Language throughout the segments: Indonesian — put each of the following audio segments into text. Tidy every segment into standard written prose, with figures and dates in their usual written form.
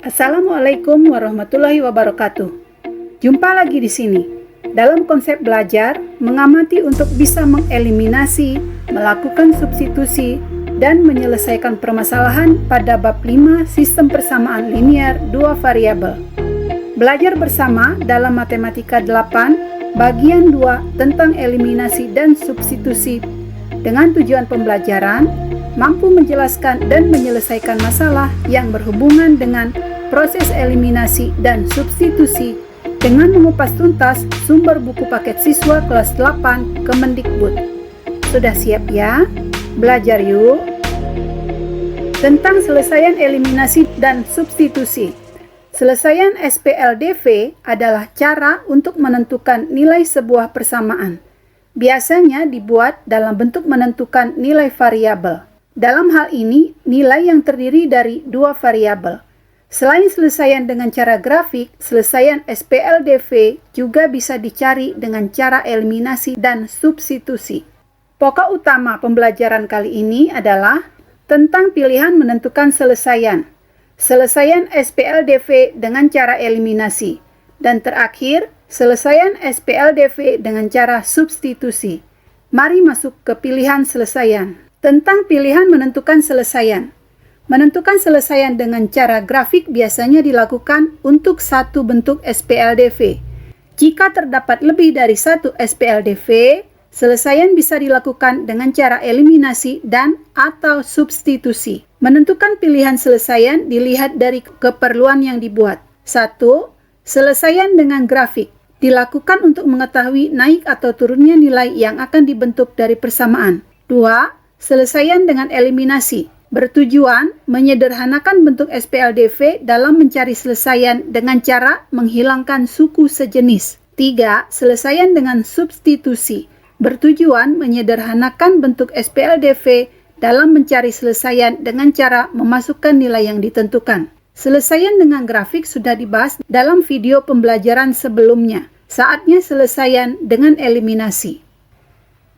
Assalamualaikum warahmatullahi wabarakatuh. Jumpa lagi di sini. Dalam konsep belajar, mengamati untuk bisa mengeliminasi, melakukan substitusi, dan menyelesaikan permasalahan pada bab 5 sistem persamaan linear dua variabel. Belajar bersama dalam Matematika 8, bagian 2 tentang eliminasi dan substitusi dengan tujuan pembelajaran mampu menjelaskan dan menyelesaikan masalah yang berhubungan dengan proses eliminasi dan substitusi dengan mengupas tuntas sumber buku paket siswa kelas 8 Kemendikbud. Sudah siap ya? Belajar yuk! Tentang selesaian eliminasi dan substitusi. Selesaian SPLDV adalah cara untuk menentukan nilai sebuah persamaan. Biasanya dibuat dalam bentuk menentukan nilai variabel. Dalam hal ini, nilai yang terdiri dari dua variabel. Selain selesaian dengan cara grafik, selesaian SPLDV juga bisa dicari dengan cara eliminasi dan substitusi. Pokok utama pembelajaran kali ini adalah tentang pilihan menentukan selesaian, selesaian SPLDV dengan cara eliminasi, dan terakhir, selesaian SPLDV dengan cara substitusi. Mari masuk ke pilihan selesaian. Tentang pilihan menentukan selesaian. Menentukan selesaian dengan cara grafik biasanya dilakukan untuk satu bentuk SPLDV. Jika terdapat lebih dari satu SPLDV, selesaian bisa dilakukan dengan cara eliminasi dan atau substitusi. Menentukan pilihan selesaian dilihat dari keperluan yang dibuat. 1. Selesaian dengan grafik. Dilakukan untuk mengetahui naik atau turunnya nilai yang akan dibentuk dari persamaan. 2. Selesaian dengan eliminasi. Bertujuan menyederhanakan bentuk SPLDV dalam mencari selesaian dengan cara menghilangkan suku sejenis. 3. Selesaian dengan substitusi. Bertujuan menyederhanakan bentuk SPLDV dalam mencari selesaian dengan cara memasukkan nilai yang ditentukan. Selesaian dengan grafik sudah dibahas dalam video pembelajaran sebelumnya. Saatnya selesaian dengan eliminasi.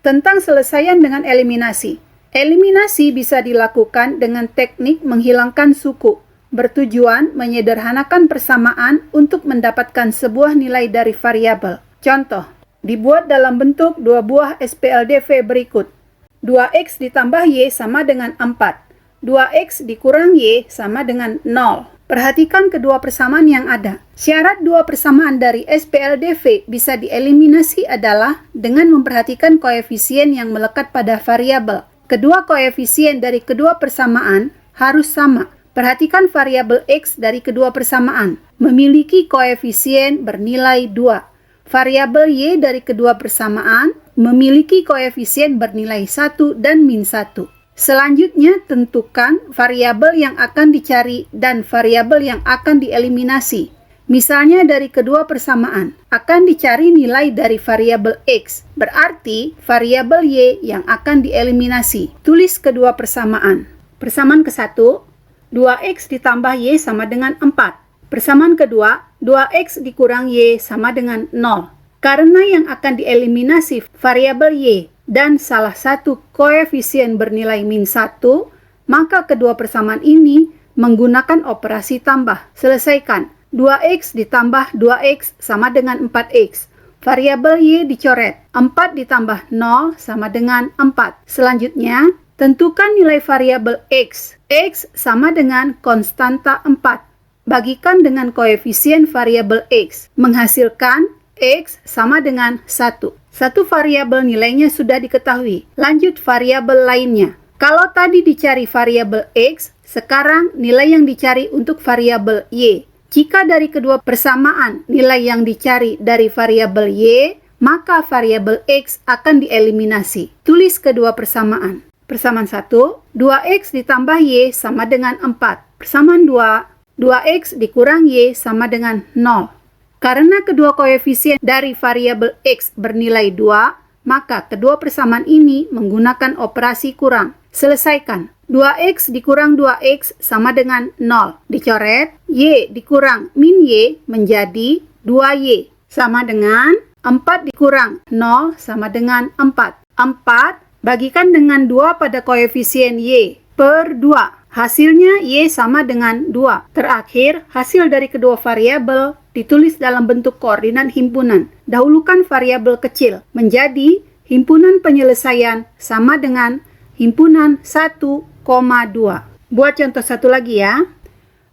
Tentang selesaian dengan eliminasi. Eliminasi bisa dilakukan dengan teknik menghilangkan suku, bertujuan menyederhanakan persamaan untuk mendapatkan sebuah nilai dari variabel. Contoh, dibuat dalam bentuk dua buah SPLDV berikut. 2x ditambah y sama dengan 4. 2x dikurang y sama dengan 0. Perhatikan kedua persamaan yang ada. Syarat dua persamaan dari SPLDV bisa dieliminasi adalah dengan memperhatikan koefisien yang melekat pada variabel. Kedua koefisien dari kedua persamaan harus sama. Perhatikan variabel x dari kedua persamaan memiliki koefisien bernilai 2. Variabel y dari kedua persamaan memiliki koefisien bernilai 1 dan min 1. Selanjutnya, tentukan variabel yang akan dicari dan variabel yang akan dieliminasi. Misalnya dari kedua persamaan, akan dicari nilai dari variabel x, berarti variabel y yang akan dieliminasi. Tulis kedua persamaan. Persamaan ke-1, 2x ditambah y sama dengan 4. Persamaan kedua, 2x dikurang y sama dengan 0. Karena yang akan dieliminasi variabel y dan salah satu koefisien bernilai min 1, maka kedua persamaan ini menggunakan operasi tambah. Selesaikan. 2x ditambah 2x sama dengan 4x. Variabel y dicoret. 4 ditambah 0 sama dengan 4. Selanjutnya, tentukan nilai variabel x. X sama dengan konstanta 4. Bagikan dengan koefisien variabel x. Menghasilkan x sama dengan 1. Satu variabel nilainya sudah diketahui. Lanjut variabel lainnya. Kalau tadi dicari variabel x, sekarang nilai yang dicari untuk variabel y. Jika dari kedua persamaan nilai yang dicari dari variabel y, maka variabel x akan dieliminasi. Tulis kedua persamaan. Persamaan 1, 2x ditambah y sama dengan 4. Persamaan 2, 2x dikurang y sama dengan 0. Karena kedua koefisien dari variabel x bernilai 2, maka kedua persamaan ini menggunakan operasi kurang. Selesaikan. 2x dikurang 2x sama dengan 0. Dicoret, y dikurang min y menjadi 2y. Sama dengan 4 dikurang 0 sama dengan 4. 4 bagikan dengan 2 pada koefisien y per 2. Hasilnya Y sama dengan 2. Terakhir, hasil dari kedua variabel ditulis dalam bentuk koordinat himpunan. Dahulukan variabel kecil menjadi himpunan penyelesaian sama dengan himpunan 1,2. Buat contoh satu lagi ya.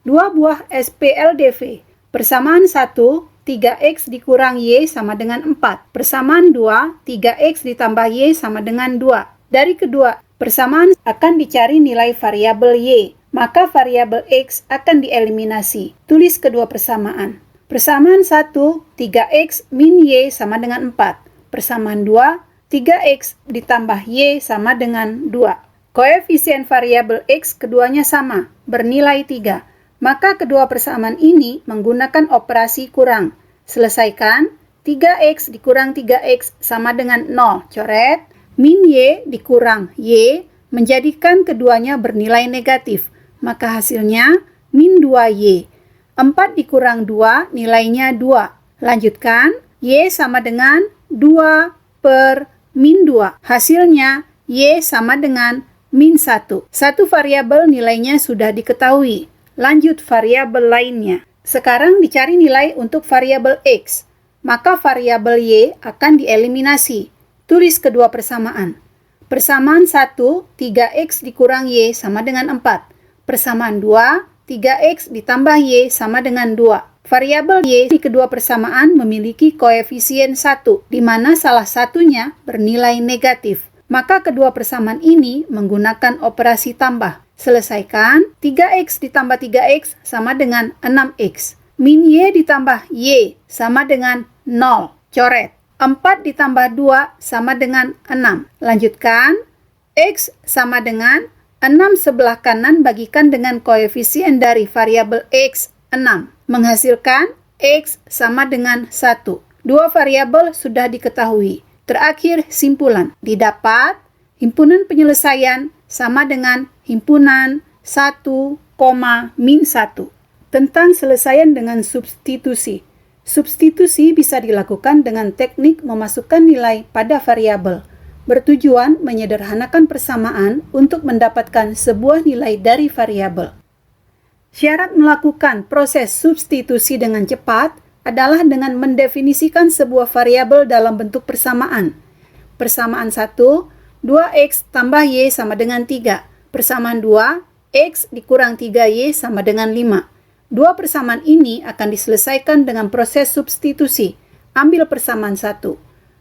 2 buah SPLDV. Persamaan 1, 3X dikurang Y sama dengan 4. Persamaan 2, 3X ditambah Y sama dengan 2. Dari kedua persamaan akan dicari nilai variabel Y, maka variabel X akan dieliminasi. Tulis kedua persamaan. Persamaan 1, 3X min Y sama dengan 4. Persamaan 2, 3X ditambah Y sama dengan 2. Koefisien variabel X keduanya sama, bernilai 3. Maka kedua persamaan ini menggunakan operasi kurang. Selesaikan, 3X dikurang 3X sama dengan 0, coret. Min Y dikurang Y menjadikan keduanya bernilai negatif. Maka hasilnya min 2Y. 4 dikurang 2 nilainya 2. Lanjutkan, Y sama dengan 2 per min 2. Hasilnya Y sama dengan min 1. Satu variabel nilainya sudah diketahui. Lanjut variabel lainnya. Sekarang dicari nilai untuk variabel X. Maka variabel Y akan dieliminasi. Tulis kedua persamaan. Persamaan 1, 3X dikurang Y sama dengan 4. Persamaan 2, 3X ditambah Y sama dengan 2. Variabel Y di kedua persamaan memiliki koefisien 1, di mana salah satunya bernilai negatif. Maka kedua persamaan ini menggunakan operasi tambah. Selesaikan, 3X ditambah 3X sama dengan 6X. Min Y ditambah Y sama dengan 0. Coret. 4 ditambah 2 sama dengan 6. Lanjutkan, X sama dengan 6 sebelah kanan bagikan dengan koefisien dari variabel X 6. Menghasilkan X sama dengan 1. Dua variabel sudah diketahui. Terakhir, simpulan. Didapat, himpunan penyelesaian sama dengan himpunan 1, min 1. Tentang selesaian dengan substitusi. Substitusi bisa dilakukan dengan teknik memasukkan nilai pada variabel, bertujuan menyederhanakan persamaan untuk mendapatkan sebuah nilai dari variabel. Syarat melakukan proses substitusi dengan cepat adalah dengan mendefinisikan sebuah variabel dalam bentuk persamaan. Persamaan 1, 2X tambah Y sama dengan 3. Persamaan 2, X dikurang 3Y sama dengan 5. Dua persamaan ini akan diselesaikan dengan proses substitusi. Ambil persamaan 1.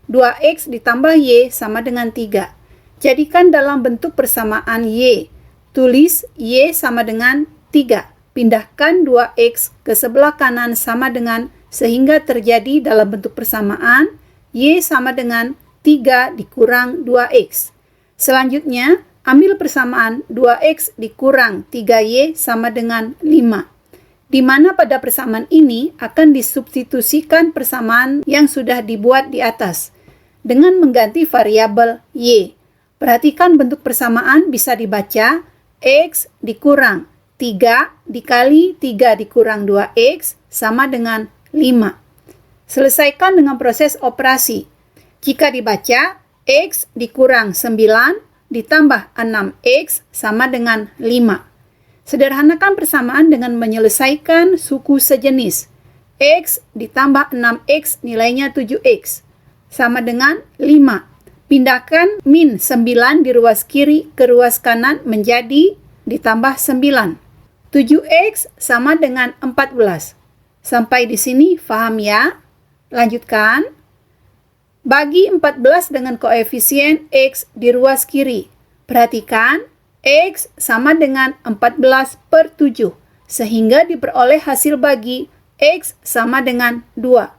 2X ditambah Y sama dengan 3. Jadikan dalam bentuk persamaan Y. Tulis Y sama dengan 3. Pindahkan 2X ke sebelah kanan sama dengan sehingga terjadi dalam bentuk persamaan Y sama dengan 3 dikurang 2X. Selanjutnya, ambil persamaan 2X dikurang 3Y sama dengan 5. Di mana pada persamaan ini akan disubstitusikan persamaan yang sudah dibuat di atas dengan mengganti variabel Y. Perhatikan bentuk persamaan bisa dibaca X dikurang 3 dikali 3 dikurang 2X sama dengan 5. Selesaikan dengan proses operasi. Jika dibaca X dikurang 9 ditambah 6X sama dengan 5. Sederhanakan persamaan dengan menyelesaikan suku sejenis. X ditambah 6X nilainya 7X. Sama dengan 5. Pindahkan min 9 di ruas kiri ke ruas kanan menjadi ditambah 9. 7X sama dengan 14. Sampai di sini paham ya? Lanjutkan. Bagi 14 dengan koefisien X di ruas kiri. Perhatikan. X sama dengan 14 per 7, sehingga diperoleh hasil bagi X sama dengan 2.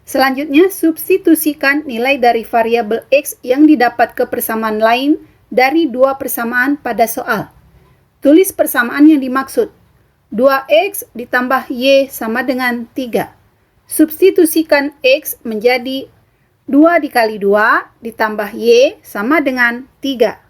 Selanjutnya, substitusikan nilai dari variabel X yang didapat ke persamaan lain dari dua persamaan pada soal. Tulis persamaan yang dimaksud. 2X ditambah Y sama dengan 3. Substitusikan X menjadi 2 dikali 2 ditambah Y sama dengan 3.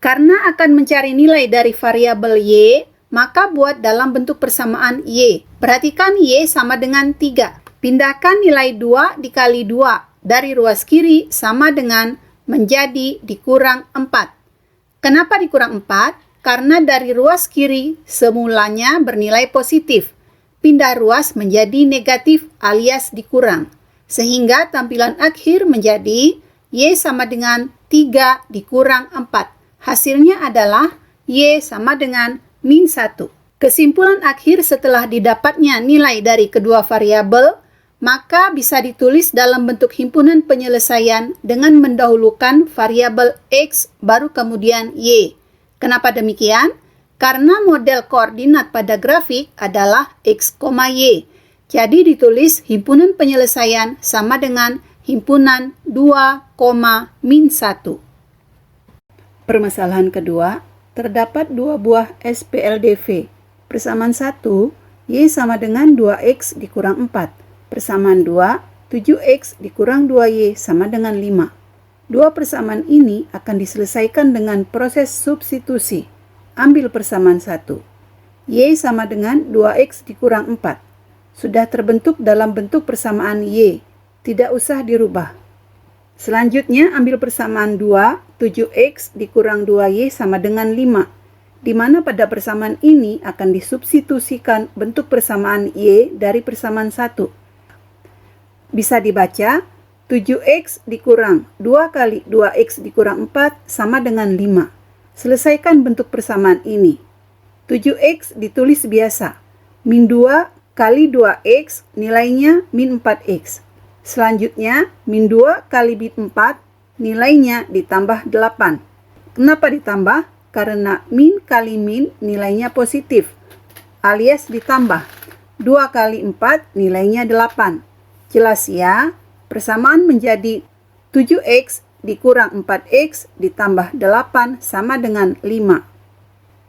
Karena akan mencari nilai dari variabel Y, maka buat dalam bentuk persamaan Y. Perhatikan Y sama dengan 3. Pindahkan nilai 2 dikali 2 dari ruas kiri sama dengan menjadi dikurang 4. Kenapa dikurang 4? karena dari ruas kiri semulanya bernilai positif, pindah ruas menjadi negatif alias dikurang, sehingga tampilan akhir menjadi Y sama dengan 3 dikurang 4. Hasilnya adalah Y sama dengan min 1. Kesimpulan akhir setelah didapatnya nilai dari kedua variabel, maka bisa ditulis dalam bentuk himpunan penyelesaian dengan mendahulukan variabel X baru kemudian Y. Kenapa demikian? Karena model koordinat pada grafik adalah X, Y. Jadi ditulis himpunan penyelesaian sama dengan himpunan 2, min 1. Permasalahan kedua, terdapat dua buah SPLDV. Persamaan 1, Y sama dengan 2X dikurang 4. Persamaan 2, 7X dikurang 2Y sama dengan 5. Dua persamaan ini akan diselesaikan dengan proses substitusi. Ambil persamaan 1. Y sama dengan 2X dikurang 4. Sudah terbentuk dalam bentuk persamaan Y. Tidak usah dirubah. Selanjutnya ambil persamaan 2, 7X dikurang 2Y sama dengan 5. Di mana pada persamaan ini akan disubstitusikan bentuk persamaan Y dari persamaan 1. Bisa dibaca 7X dikurang 2 kali 2X dikurang 4 sama dengan 5. Selesaikan bentuk persamaan ini. 7X ditulis biasa. Min 2 kali 2X nilainya min 4X. Selanjutnya, min 2 kali min 4 nilainya ditambah 8. Kenapa ditambah? Karena min kali min nilainya positif, alias ditambah. 2 kali 4 nilainya 8. Jelas ya? Persamaan menjadi 7X dikurang 4X ditambah 8 sama dengan 5.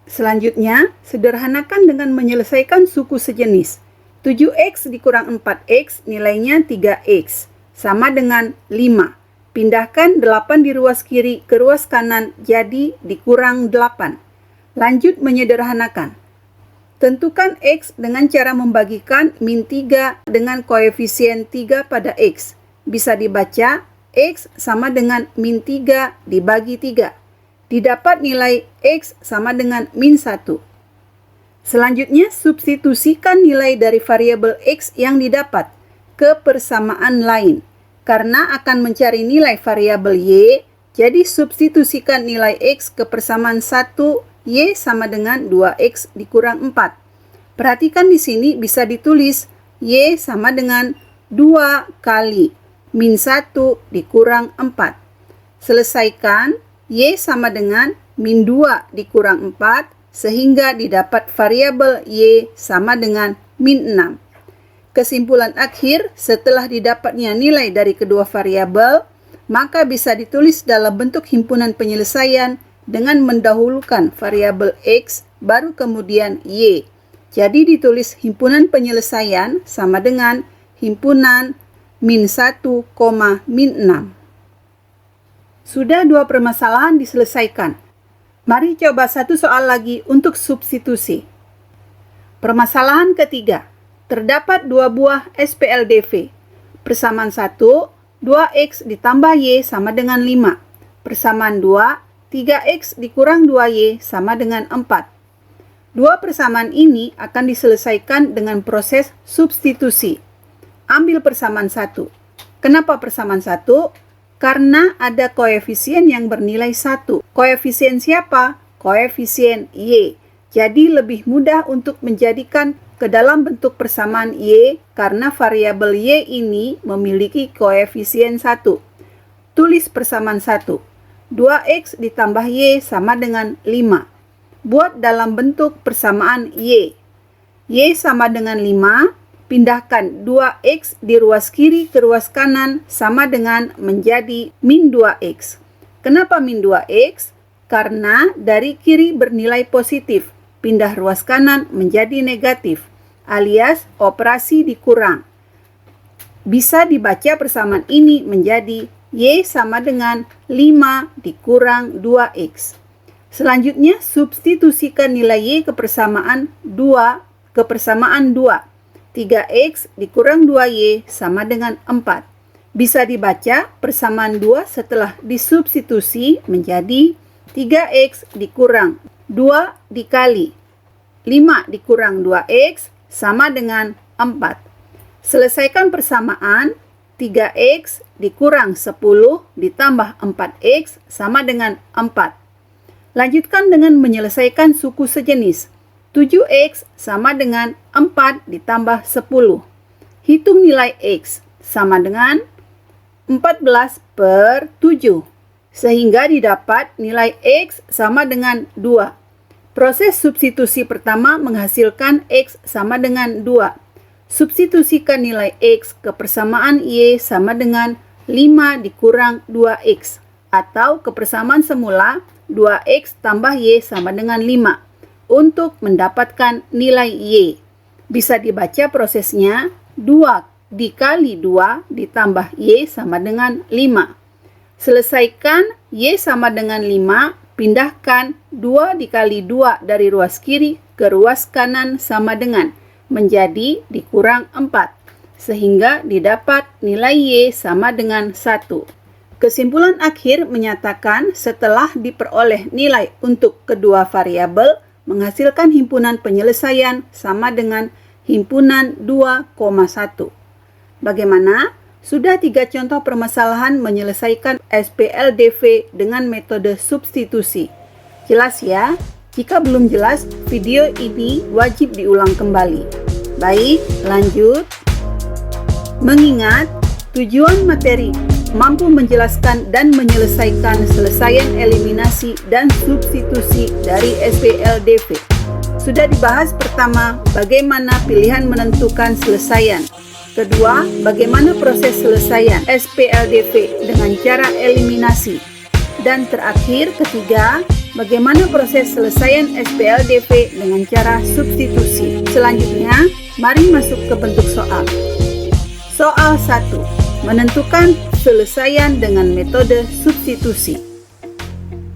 Selanjutnya, sederhanakan dengan menyelesaikan suku sejenis. 7X dikurang 4X nilainya 3X sama dengan 5. Pindahkan 8 di ruas kiri ke ruas kanan jadi dikurang 8. Lanjut menyederhanakan. Tentukan X dengan cara membagikan min 3 dengan koefisien 3 pada X. Bisa dibaca X sama dengan min 3 dibagi 3. Didapat nilai X sama dengan min 1. Selanjutnya, substitusikan nilai dari variabel X yang didapat ke persamaan lain. Karena akan mencari nilai variabel Y, jadi substitusikan nilai X ke persamaan 1, Y sama dengan 2X dikurang 4. Perhatikan di sini bisa ditulis Y sama dengan 2 kali min 1 dikurang 4. Selesaikan, Y sama dengan min 2 dikurang 4, sehingga didapat variabel Y sama dengan min 6. Kesimpulan akhir, setelah didapatnya nilai dari kedua variabel, maka bisa ditulis dalam bentuk himpunan penyelesaian dengan mendahulukan variabel X, baru kemudian Y. Jadi ditulis himpunan penyelesaian sama dengan himpunan min 1, min 6. Sudah dua permasalahan diselesaikan. Mari coba satu soal lagi untuk substitusi. Permasalahan ketiga. Terdapat dua buah SPLDV. Persamaan 1, 2X ditambah Y sama dengan 5. Persamaan 2, 3X dikurang 2Y sama dengan 4. Dua persamaan ini akan diselesaikan dengan proses substitusi. Ambil persamaan 1. Kenapa persamaan 1? Karena ada koefisien yang bernilai 1. Koefisien siapa? Koefisien Y. Jadi lebih mudah untuk menjadikan ke dalam bentuk persamaan Y karena variabel Y ini memiliki koefisien 1. Tulis persamaan 1. 2X ditambah Y sama dengan 5. Buat dalam bentuk persamaan Y. Y sama dengan 5, pindahkan 2X di ruas kiri ke ruas kanan sama dengan menjadi min 2X. Kenapa min 2X? Karena dari kiri bernilai positif, pindah ruas kanan menjadi negatif, alias operasi dikurang. Bisa dibaca persamaan ini menjadi Y sama dengan 5 dikurang 2X. Selanjutnya, substitusikan nilai Y ke persamaan 2. 3X dikurang 2Y sama dengan 4. Bisa dibaca persamaan 2 setelah disubstitusi menjadi 3X dikurang 2 dikali 5 dikurang 2x sama dengan 4. Selesaikan persamaan 3x dikurang 10 ditambah 4x sama dengan 4. Lanjutkan dengan menyelesaikan suku sejenis. 7x sama dengan 4 ditambah 10. Hitung nilai x sama dengan 14 per 7. Sehingga didapat nilai x sama dengan 2. Proses substitusi pertama menghasilkan x sama dengan 2. Substitusikan nilai x ke persamaan y sama dengan 5 dikurang 2x. Atau ke persamaan semula 2x tambah y sama dengan 5. Untuk mendapatkan nilai y. Bisa dibaca prosesnya 2 dikali 2 ditambah y sama dengan 5. Selesaikan y sama dengan 5, pindahkan 2 dikali 2 dari ruas kiri ke ruas kanan sama dengan menjadi dikurang 4, sehingga didapat nilai y sama dengan 1. Kesimpulan akhir menyatakan setelah diperoleh nilai untuk kedua variabel, menghasilkan himpunan penyelesaian sama dengan himpunan 2,1. Bagaimana? Sudah 3 contoh permasalahan menyelesaikan SPLDV dengan metode substitusi. Jelas ya? Jika belum jelas, video ini wajib diulang kembali. Baik, lanjut. Mengingat tujuan materi mampu menjelaskan dan menyelesaikan selesaian eliminasi dan substitusi dari SPLDV. Sudah dibahas pertama, bagaimana pilihan menentukan selesaian. Kedua, bagaimana proses selesaian SPLDV dengan cara eliminasi. Dan terakhir, ketiga, bagaimana proses selesaian SPLDV dengan cara substitusi. Selanjutnya, mari masuk ke bentuk soal. Soal 1. Menentukan selesaian dengan metode substitusi.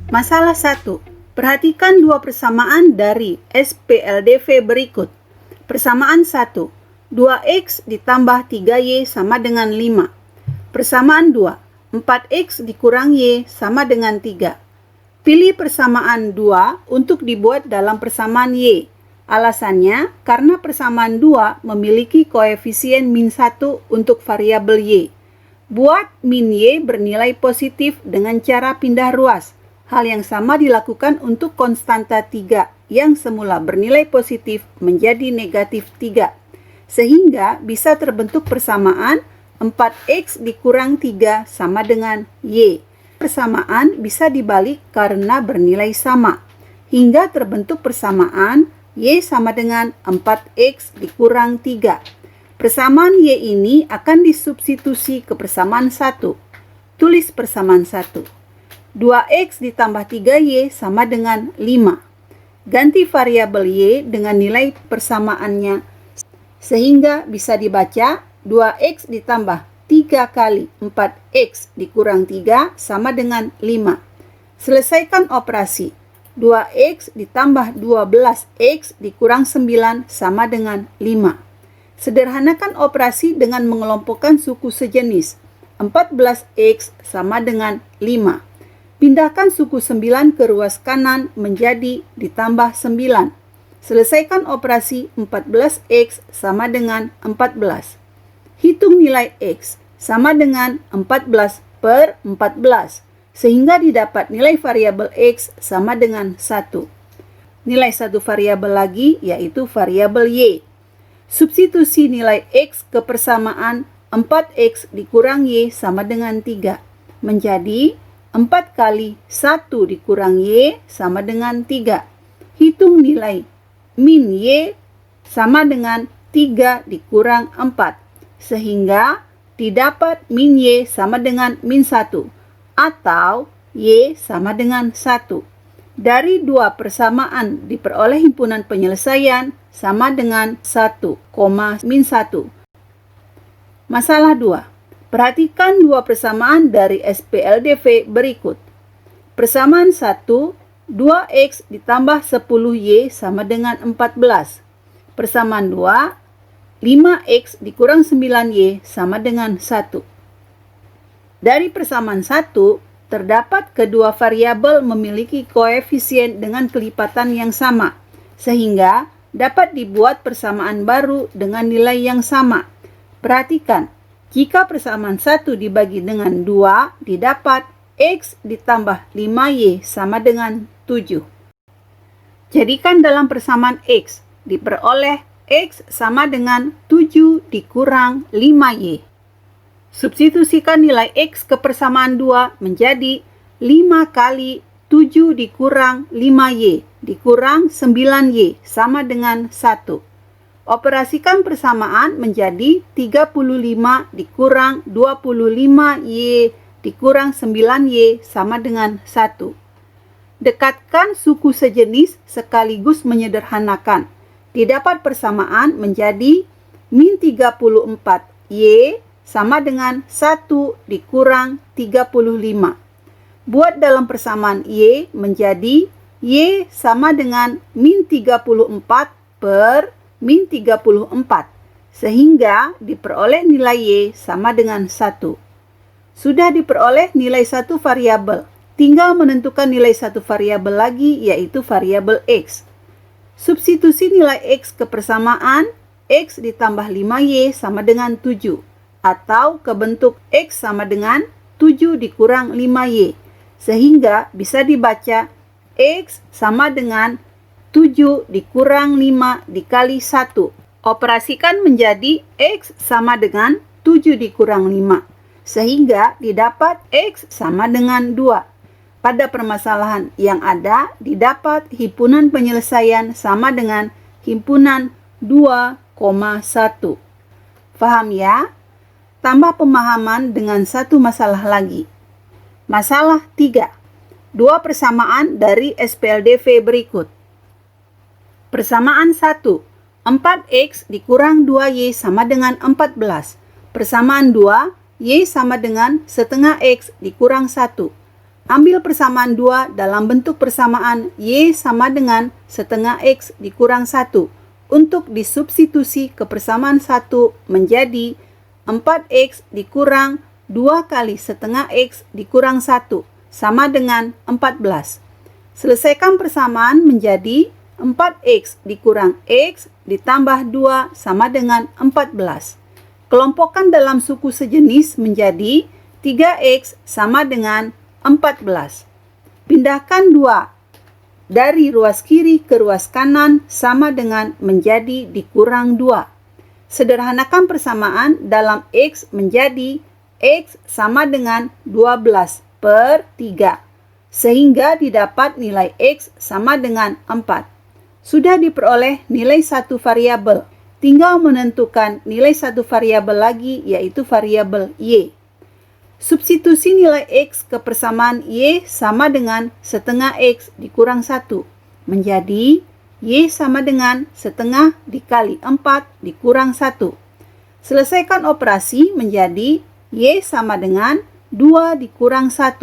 Masalah 1. Perhatikan dua persamaan dari SPLDV berikut. Persamaan 1. 2x ditambah 3y sama dengan 5. Persamaan 2. 4x dikurang y sama dengan 3. Pilih persamaan 2 untuk dibuat dalam persamaan y. Alasannya, karena persamaan 2 memiliki koefisien min 1 untuk variabel y. Buat min y bernilai positif dengan cara pindah ruas. Hal yang sama dilakukan untuk konstanta 3 yang semula bernilai positif menjadi negatif 3. Sehingga bisa terbentuk persamaan 4x dikurang 3 sama dengan y. Persamaan bisa dibalik karena bernilai sama. Hingga terbentuk persamaan y sama dengan 4x dikurang 3. Persamaan y ini akan disubstitusi ke persamaan 1. Tulis persamaan 1. 2x ditambah 3y sama dengan 5. Ganti variabel y dengan nilai persamaannya. Sehingga bisa dibaca 2x ditambah 3 kali 4x dikurang 3 sama dengan 5. Selesaikan operasi. 2x ditambah 12x dikurang 9 sama dengan 5. Sederhanakan operasi dengan mengelompokkan suku sejenis. 14x sama dengan 5. Pindahkan suku 9 ke ruas kanan menjadi ditambah 9. Selesaikan operasi 14x sama dengan 14. Hitung nilai x sama dengan 14 per 14. Sehingga didapat nilai variabel x sama dengan 1. Nilai satu variabel lagi yaitu variabel y. Substitusi nilai x ke persamaan 4x dikurang y sama dengan 3. Menjadi 4 kali 1 dikurang y sama dengan 3. Hitung nilai min y sama dengan 3 dikurang 4. Sehingga didapat min y sama dengan min 1. Atau y sama dengan 1. Dari dua persamaan diperoleh himpunan penyelesaian sama dengan 1, min 1. Masalah 2. Perhatikan dua persamaan dari SPLDV berikut. Persamaan 1, 2x ditambah 10y sama dengan 14. Persamaan 2, 5x dikurang 9y sama dengan 1. Dari persamaan 1, terdapat kedua variabel memiliki koefisien dengan kelipatan yang sama, sehingga dapat dibuat persamaan baru dengan nilai yang sama. Perhatikan, jika persamaan 1 dibagi dengan 2, didapat X ditambah 5Y sama dengan 7. Jadikan dalam persamaan X diperoleh X sama dengan 7 dikurang 5Y. Substitusikan nilai X ke persamaan 2 menjadi 5 kali 7 dikurang 5Y dikurang 9Y sama dengan 1. Operasikan persamaan menjadi 35 dikurang 25Y dikurang 9Y sama dengan 1. Dekatkan suku sejenis sekaligus menyederhanakan. Didapat persamaan menjadi min 34Y sama dengan 1 dikurang 35. Buat dalam persamaan Y menjadi Y sama dengan min 34 per min 34. Sehingga diperoleh nilai Y sama dengan 1. Sudah diperoleh nilai satu variabel. Tinggal menentukan nilai satu variabel lagi, yaitu variabel X. Substitusi nilai X ke persamaan X ditambah 5Y sama dengan 7. Atau ke bentuk X sama dengan 7 dikurang 5Y. Sehingga bisa dibaca X sama dengan 7 dikurang 5 dikali 1. Operasikan menjadi X sama dengan 7 dikurang 5. Sehingga didapat X sama dengan 2. Pada permasalahan yang ada, didapat himpunan penyelesaian sama dengan himpunan 2,1. Paham ya? Tambah pemahaman dengan satu masalah lagi. Masalah 3. Dua persamaan dari SPLDV berikut. Persamaan 1. 4X dikurang 2Y sama dengan 14. Persamaan 2. Y sama dengan setengah X dikurang 1. Ambil persamaan 2 dalam bentuk persamaan Y sama dengan setengah X dikurang 1 untuk disubstitusi ke persamaan 1 menjadi 4X dikurang 2 kali setengah X dikurang 1 sama dengan 14. Selesaikan persamaan menjadi 4X dikurang X ditambah 2 sama dengan 14. Kelompokkan dalam suku sejenis menjadi 3X sama dengan 14. Pindahkan 2 dari ruas kiri ke ruas kanan sama dengan menjadi dikurang 2. Sederhanakan persamaan dalam X menjadi X sama dengan 12 per 3. Sehingga didapat nilai X sama dengan 4. Sudah diperoleh nilai satu variabel. Tinggal menentukan nilai satu variabel lagi, yaitu variabel Y. Substitusi nilai X ke persamaan Y sama dengan setengah X dikurang 1. Menjadi Y sama dengan setengah dikali 4 dikurang 1. Selesaikan operasi menjadi Y sama dengan 2 dikurang 1.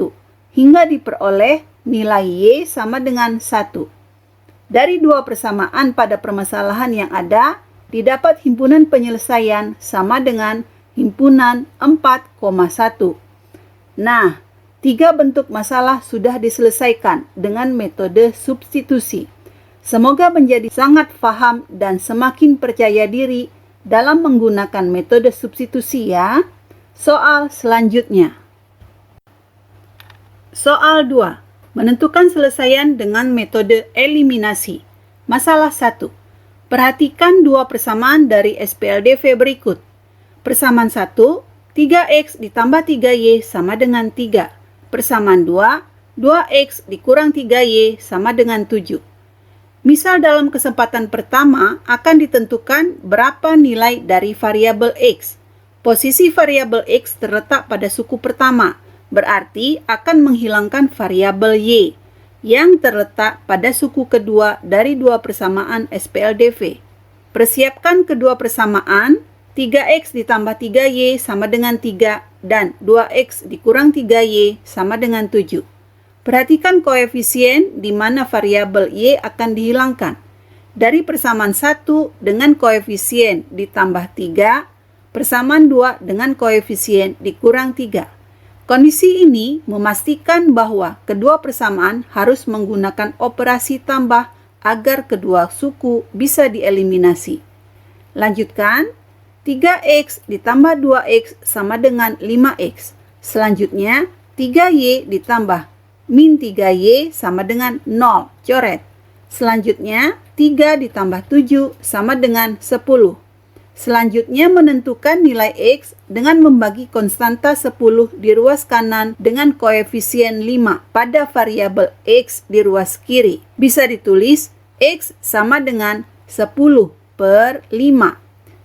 Hingga diperoleh nilai Y sama dengan 1. Dari dua persamaan pada permasalahan yang ada, didapat himpunan penyelesaian sama dengan himpunan 4,1. Nah, 3 bentuk masalah sudah diselesaikan dengan metode substitusi. Semoga menjadi sangat paham dan semakin percaya diri dalam menggunakan metode substitusi ya. Soal selanjutnya. Soal 2. Menentukan selesaian dengan metode eliminasi. Masalah 1. Perhatikan dua persamaan dari SPLDV berikut. Persamaan 1, 3X ditambah 3Y sama dengan 3. Persamaan 2, 2X dikurang 3Y sama dengan 7. Misal dalam kesempatan pertama akan ditentukan berapa nilai dari variabel X. Posisi variabel X terletak pada suku pertama, berarti akan menghilangkan variabel Y yang terletak pada suku kedua dari dua persamaan SPLDV. Persiapkan kedua persamaan, 3X ditambah 3Y sama dengan 3 dan 2X dikurang 3Y sama dengan 7. Perhatikan koefisien di mana variabel Y akan dihilangkan. Dari persamaan 1 dengan koefisien ditambah 3, persamaan 2 dengan koefisien dikurang 3. Kondisi ini memastikan bahwa kedua persamaan harus menggunakan operasi tambah agar kedua suku bisa dieliminasi. Lanjutkan, 3x ditambah 2x sama dengan 5x. Selanjutnya, 3y ditambah min 3y sama dengan 0, coret. Selanjutnya, 3 ditambah 7 sama dengan 10. Selanjutnya, menentukan nilai x dengan membagi konstanta 10 di ruas kanan dengan koefisien 5 pada variabel x di ruas kiri. Bisa ditulis x sama dengan 10 per 5.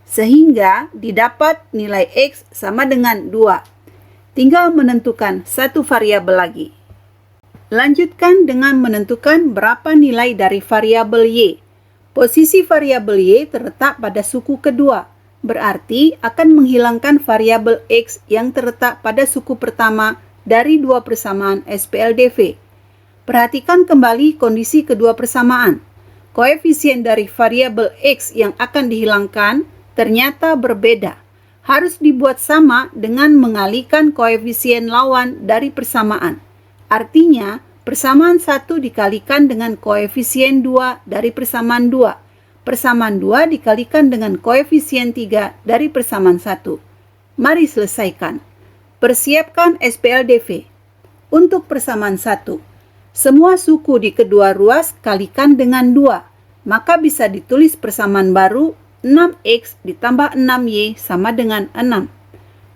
Sehingga didapat nilai x sama dengan 2. Tinggal menentukan satu variabel lagi. Lanjutkan dengan menentukan berapa nilai dari variabel y. Posisi variabel y terletak pada suku kedua, berarti akan menghilangkan variabel x yang terletak pada suku pertama dari dua persamaan SPLDV. Perhatikan kembali kondisi kedua persamaan. Koefisien dari variabel x yang akan dihilangkan ternyata berbeda. Harus dibuat sama dengan mengalihkan koefisien lawan dari persamaan. Artinya, persamaan 1 dikalikan dengan koefisien 2 dari persamaan 2. Persamaan 2 dikalikan dengan koefisien 3 dari persamaan 1. Mari selesaikan. Persiapkan SPLDV. Untuk persamaan 1, semua suku di kedua ruas kalikan dengan 2. Maka bisa ditulis persamaan baru 6x ditambah 6y sama dengan 6.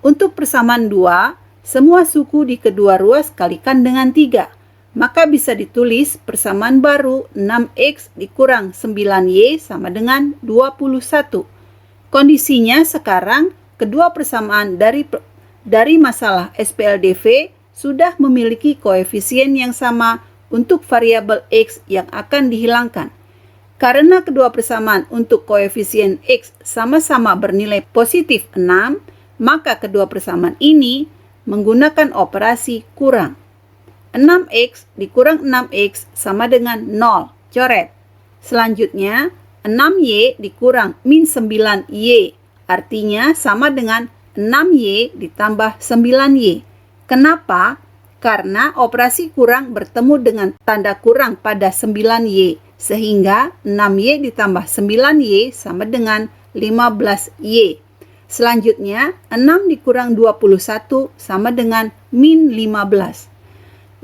Untuk persamaan 2, semua suku di kedua ruas kalikan dengan 3. Maka bisa ditulis persamaan baru 6x dikurang 9y sama dengan 21. Kondisinya sekarang kedua persamaan dari masalah SPLDV sudah memiliki koefisien yang sama untuk variabel x yang akan dihilangkan. Karena kedua persamaan untuk koefisien x sama-sama bernilai positif 6, maka kedua persamaan ini menggunakan operasi kurang. 6x dikurang 6x sama dengan 0, coret. Selanjutnya, 6y dikurang min 9y, artinya sama dengan 6y ditambah 9y. Kenapa? Karena operasi kurang bertemu dengan tanda kurang pada 9y, sehingga 6y ditambah 9y sama dengan 15y. Selanjutnya, 6 dikurang 21 sama dengan min 15.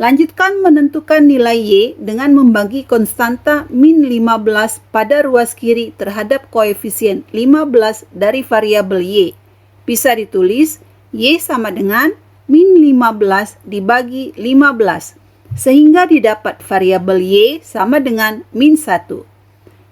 Lanjutkan menentukan nilai y dengan membagi konstanta min 15 pada ruas kiri terhadap koefisien 15 dari variabel y. Bisa ditulis y sama dengan min 15 dibagi 15, sehingga didapat variabel y sama dengan min 1.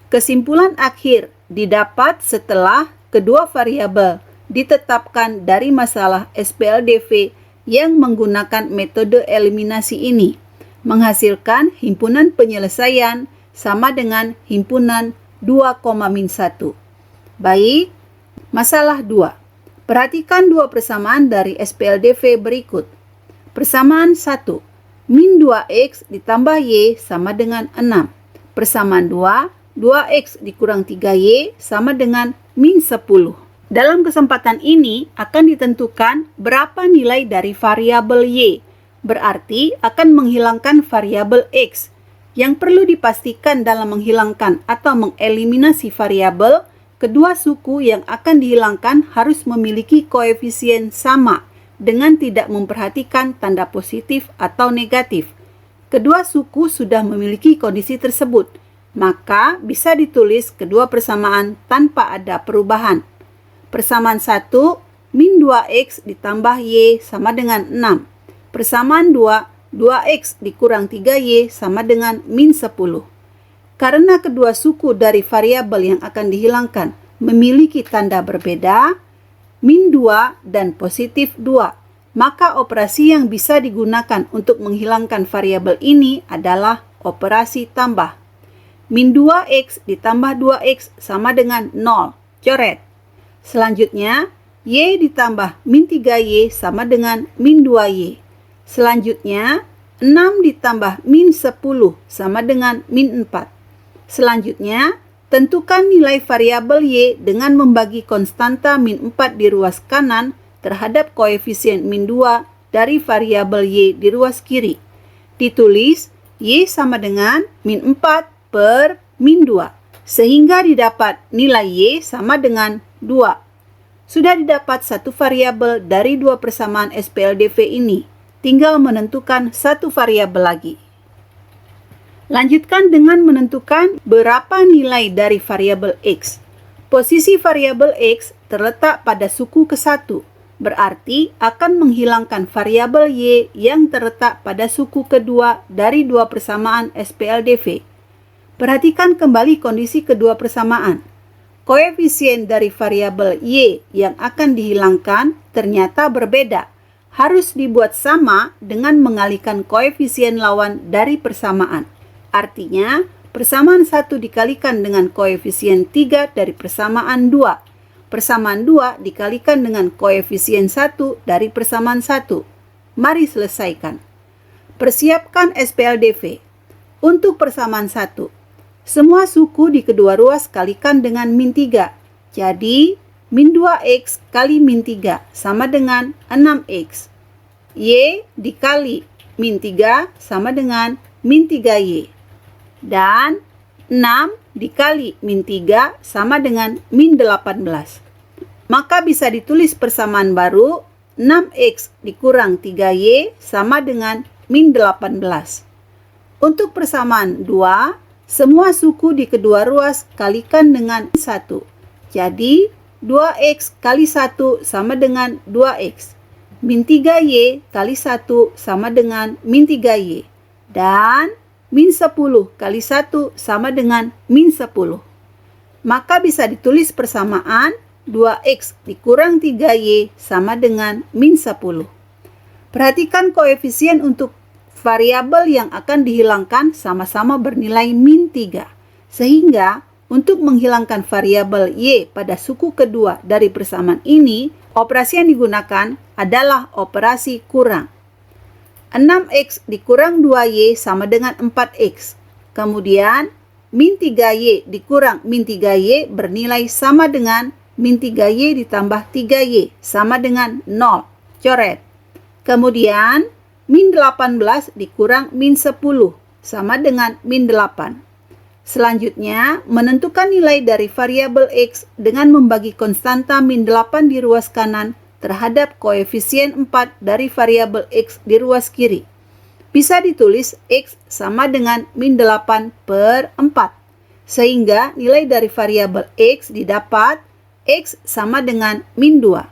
Kesimpulan akhir didapat setelah kedua variabel ditetapkan dari masalah SPLDV yang menggunakan metode eliminasi ini, menghasilkan himpunan penyelesaian sama dengan himpunan 2,-1. Baik, masalah 2. Perhatikan dua persamaan dari SPLDV berikut. Persamaan 1, min 2x ditambah y sama dengan 6. Persamaan 2, 2x dikurang 3y sama dengan min 10. Dalam kesempatan ini akan ditentukan berapa nilai dari variabel y, berarti akan menghilangkan variabel x. Yang perlu dipastikan dalam menghilangkan atau mengeliminasi variabel, kedua suku yang akan dihilangkan harus memiliki koefisien sama dengan tidak memperhatikan tanda positif atau negatif. Kedua suku sudah memiliki kondisi tersebut, maka bisa ditulis kedua persamaan tanpa ada perubahan. Persamaan 1, min 2x ditambah y sama dengan 6. Persamaan 2, 2x dikurang 3y sama dengan min 10. Karena kedua suku dari variabel yang akan dihilangkan memiliki tanda berbeda, min 2 dan positif 2, maka operasi yang bisa digunakan untuk menghilangkan variabel ini adalah operasi tambah. Min 2x ditambah 2x sama dengan 0, coret. Selanjutnya, y ditambah min 3y sama dengan min 2y. Selanjutnya, 6 ditambah min 10 sama dengan min 4. Selanjutnya, tentukan nilai variabel y dengan membagi konstanta min 4 di ruas kanan terhadap koefisien min 2 dari variabel Y di ruas kiri. Ditulis Y sama dengan min 4 per min 2. Sehingga didapat nilai Y sama dengan 2. Sudah didapat satu variabel dari dua persamaan SPLDV ini. Tinggal menentukan satu variabel lagi. Lanjutkan dengan menentukan berapa nilai dari variabel X. Posisi variabel X terletak pada suku ke-1, berarti akan menghilangkan variabel Y yang terletak pada suku kedua dari dua persamaan SPLDV. Perhatikan kembali kondisi kedua persamaan. Koefisien dari variabel Y yang akan dihilangkan ternyata berbeda. Harus dibuat sama dengan mengalihkan koefisien lawan dari persamaan. Artinya, persamaan 1 dikalikan dengan koefisien 3 dari persamaan 2. Persamaan 2 dikalikan dengan koefisien 1 dari persamaan 1. Mari selesaikan. Persiapkan SPLDV. Untuk persamaan 1, semua suku di kedua ruas kalikan dengan min 3. Jadi, min 2X kali min 3 sama dengan 6X. Y dikali min 3 sama dengan min 3Y. Dan 6 dikali min 3 sama dengan min 18. Maka bisa ditulis persamaan baru 6X dikurang 3Y sama dengan min 18. Untuk persamaan 2, semua suku di kedua ruas kalikan dengan 1. Jadi 2X kali 1 sama dengan 2X. Min 3Y kali 1 sama dengan min 3Y. Dan min 10 kali 1 sama dengan min 10. Maka bisa ditulis persamaan 2X dikurang 3Y sama dengan min 10. Perhatikan koefisien untuk variabel yang akan dihilangkan sama-sama bernilai min 3. Sehingga untuk menghilangkan variabel Y pada suku kedua dari persamaan ini, operasi yang digunakan adalah operasi kurang. 6X dikurang 2Y sama dengan 4X. Kemudian, min 3Y dikurang min 3Y bernilai sama dengan min 3Y ditambah 3Y sama dengan 0. Coret. Kemudian, min 18 dikurang min 10 sama dengan min 8. Selanjutnya, menentukan nilai dari variabel X dengan membagi konstanta min 8 di ruas kanan terhadap koefisien 4 dari variabel X di ruas kiri. Bisa ditulis X sama dengan min 8 per 4. Sehingga nilai dari variabel X didapat X sama dengan min 2.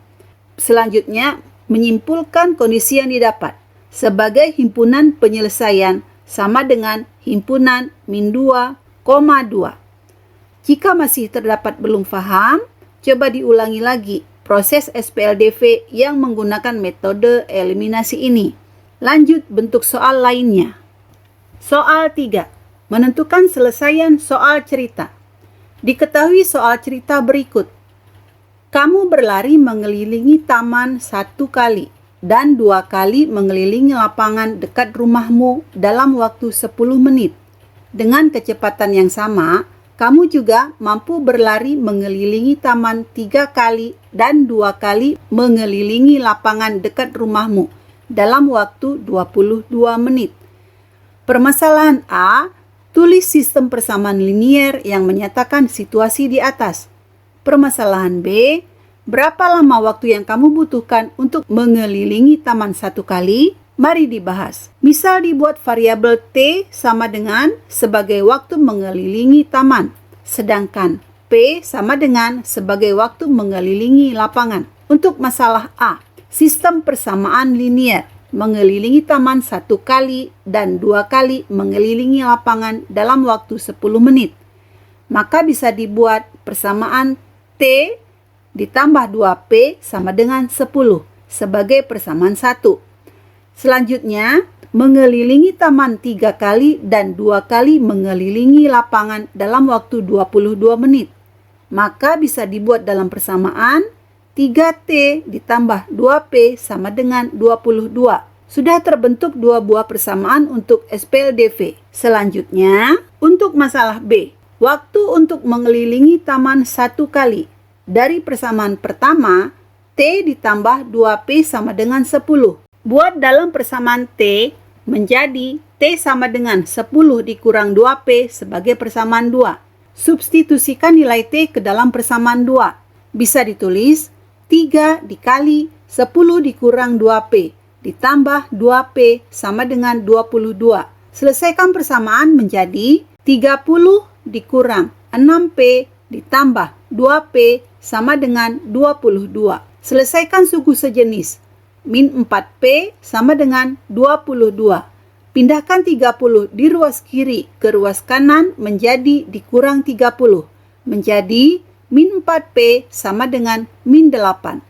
Selanjutnya, menyimpulkan kondisi yang didapat sebagai himpunan penyelesaian sama dengan himpunan min 2,2. Jika masih terdapat belum paham, coba diulangi lagi proses SPLDV yang menggunakan metode eliminasi ini. Lanjut bentuk soal lainnya. Soal 3. Menentukan selesaian soal cerita. Diketahui soal cerita berikut. Kamu berlari mengelilingi taman 1 kali dan 2 kali mengelilingi lapangan dekat rumahmu dalam waktu 10 menit. Dengan kecepatan yang sama, kamu juga mampu berlari mengelilingi taman 3 kali dan 2 kali mengelilingi lapangan dekat rumahmu dalam waktu 22 menit. Permasalahan A, tulis sistem persamaan linier yang menyatakan situasi di atas. Permasalahan B, berapa lama waktu yang kamu butuhkan untuk mengelilingi taman 1 kali? Mari dibahas. Misal dibuat variabel T sama dengan sebagai waktu mengelilingi taman. Sedangkan P sama dengan sebagai waktu mengelilingi lapangan. Untuk masalah A, sistem persamaan linier. Mengelilingi taman 1 kali dan 2 kali mengelilingi lapangan dalam waktu 10 menit. Maka bisa dibuat persamaan T ditambah 2P sama dengan 10 sebagai persamaan 1. Selanjutnya, mengelilingi taman 3 kali dan 2 kali mengelilingi lapangan dalam waktu 22 menit. Maka bisa dibuat dalam persamaan 3T ditambah 2P sama dengan 22. Sudah terbentuk 2 buah persamaan untuk SPLDV. Selanjutnya, untuk masalah B, waktu untuk mengelilingi taman 1 kali. Dari persamaan pertama, T ditambah 2P sama dengan 10. Buat dalam persamaan T menjadi T sama dengan 10 dikurang 2P sebagai persamaan 2. Substitusikan nilai T ke dalam persamaan 2. Bisa ditulis 3 dikali 10 dikurang 2P ditambah 2P sama dengan 22. Selesaikan persamaan menjadi 30 dikurang 6P ditambah 2P sama dengan 22. Selesaikan suku sejenis. Min 4P sama dengan 22. Pindahkan 30 di ruas kiri ke ruas kanan menjadi dikurang 30. Menjadi min 4P sama dengan min 8.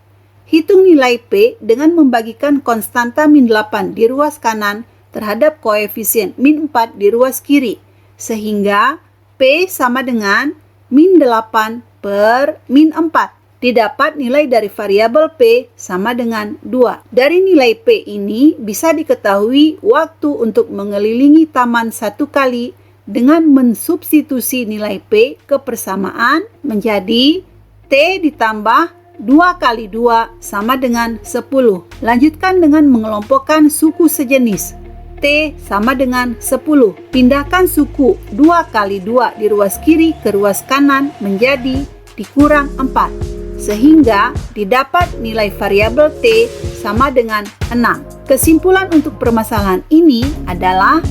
Hitung nilai P dengan membagikan konstanta min 8 di ruas kanan terhadap koefisien min 4 di ruas kiri. Sehingga P sama dengan min 8 per min 4. Didapat nilai dari variabel P sama dengan 2. Dari nilai P ini bisa diketahui waktu untuk mengelilingi taman 1 kali dengan mensubstitusi nilai P ke persamaan menjadi T ditambah 2 kali 2 sama dengan 10. Lanjutkan dengan mengelompokkan suku sejenis. T sama dengan 10. Pindahkan suku 2 kali 2 di ruas kiri ke ruas kanan menjadi dikurang 4. Sehingga didapat nilai variabel T sama dengan 6. Kesimpulan untuk permasalahan ini adalah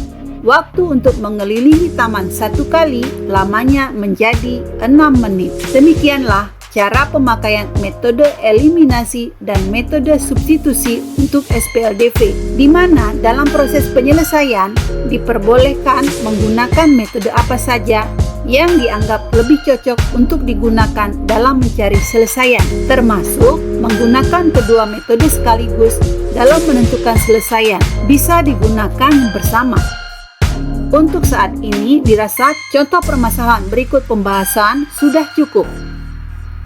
waktu untuk mengelilingi taman 1 kali lamanya menjadi 6 menit. Demikianlah cara pemakaian metode eliminasi dan metode substitusi untuk SPLDV, di mana dalam proses penyelesaian diperbolehkan menggunakan metode apa saja yang dianggap lebih cocok untuk digunakan dalam mencari selesaian, termasuk menggunakan kedua metode sekaligus dalam menentukan selesaian bisa digunakan bersama. Untuk saat ini dirasa contoh permasalahan berikut pembahasan sudah cukup.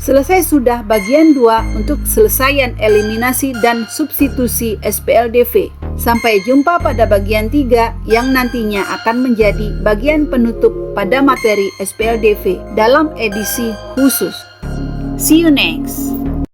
Selesai sudah bagian 2 untuk selesaian eliminasi dan substitusi SPLDV. Sampai jumpa pada bagian 3 yang nantinya akan menjadi bagian penutup pada materi SPLDV dalam edisi khusus. See you next!